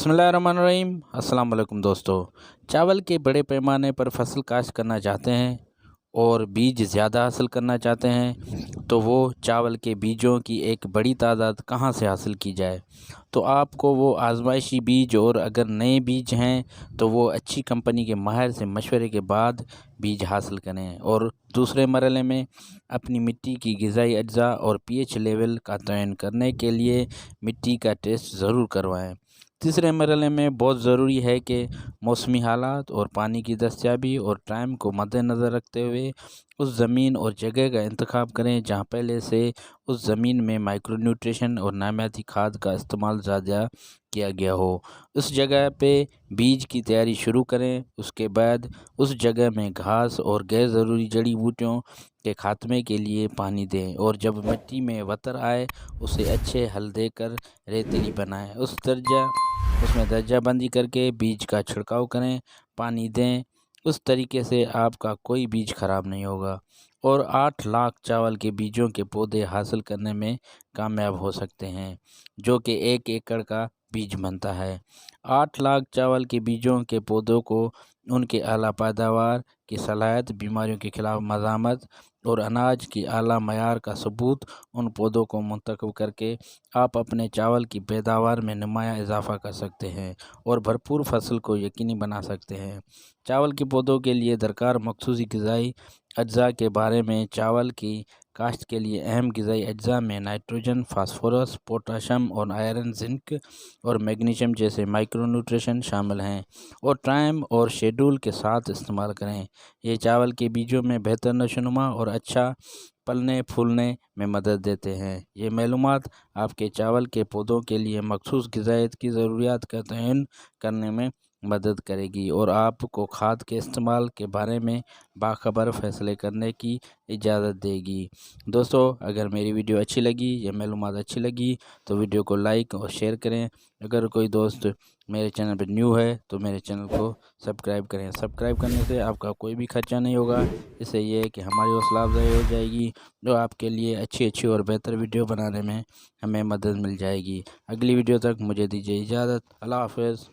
बिस्मिल्लाहिर्रहमानिर्रहीम। अस्सलाम वालेकुम दोस्तों। चावल के बड़े पैमाने पर फसल काश्त करना चाहते हैं और बीज ज़्यादा हासिल करना चाहते हैं तो वो चावल के बीजों की एक बड़ी तादाद कहाँ से हासिल की जाए। तो आपको वो आज़माइशी बीज, और अगर नए बीज हैं तो वो अच्छी कंपनी के माहिर से मशवरे के बाद बीज हासिल करें। और दूसरे मरहले में अपनी मिट्टी की ग़िज़ाई अज्जा और पीएच लेवल का तयन करने के लिए मिट्टी का टेस्ट ज़रूर करवाएं। तीसरे मरहले में बहुत ज़रूरी है कि मौसमी हालात और पानी की दस्तयाबी और टाइम को मद्देनज़र रखते हुए उस ज़मीन और जगह का इंतखाब करें जहाँ पहले से उस ज़मीन में माइक्रो न्यूट्रिशन और नामियाती खाद का इस्तेमाल ज़्यादा किया गया हो। उस जगह पे बीज की तैयारी शुरू करें। उसके बाद उस जगह में घास और गैर ज़रूरी जड़ी बूटियों के खात्मे के लिए पानी दें, और जब मिट्टी में वतर आए उसे अच्छे हल देकर रेतीली बनाएं। उसमें दर्जा बंदी करके बीज का छिड़काव करें, पानी दें। उस तरीके से आपका कोई बीज ख़राब नहीं होगा और 8 लाख चावल के बीजों के पौधे हासिल करने में कामयाब हो सकते हैं, जो कि 1 एकड़ का बीज बनता है। 8 लाख चावल के बीजों के पौधों को उनके आला पैदावार की सलाहियत, बीमारियों के खिलाफ मज़ामत और अनाज की आला मयार का सबूत उन पौधों को मुंतखब करके आप अपने चावल की पैदावार में नुमाया इजाफा कर सकते हैं और भरपूर फसल को यकीनी बना सकते हैं। चावल के पौधों के लिए दरकार मखसूसी ग़िज़ाई अज्जा के बारे में। चावल की काश्त के लिए अहम ग़िज़ाई अज्जा में नाइट्रोजन, फास्फोरस, पोटाशियम और आयरन, जिंक और मैग्नीशियम जैसे माइक्रो न्यूट्रिशन शामिल हैं, और टाइम और शेड्यूल के साथ इस्तेमाल करें। ये चावल के बीजों में बेहतर नशोनुमा और अच्छा पलने फूलने में मदद देते हैं। ये मालूमात आपके चावल के पौधों के लिए मखसूस ग़िज़ाइत की ज़रूरियात का तयन करने में मदद करेगी और आपको खाद के इस्तेमाल के बारे में बाखबर फ़ैसले करने की इजाज़त देगी। दोस्तों, अगर मेरी वीडियो अच्छी लगी या मालूमात अच्छी लगी तो वीडियो को लाइक और शेयर करें। अगर कोई दोस्त मेरे चैनल पर न्यू है तो मेरे चैनल को सब्सक्राइब करें। सब्सक्राइब करने से आपका कोई भी खर्चा नहीं होगा। इससे ये है कि हमारी हौसला अफजाई हो जाएगी, जो आपके लिए अच्छी और बेहतर वीडियो बनाने में हमें मदद मिल जाएगी। अगली वीडियो तक मुझे दीजिए इजाज़त। अल्लाह हाफ़िज़।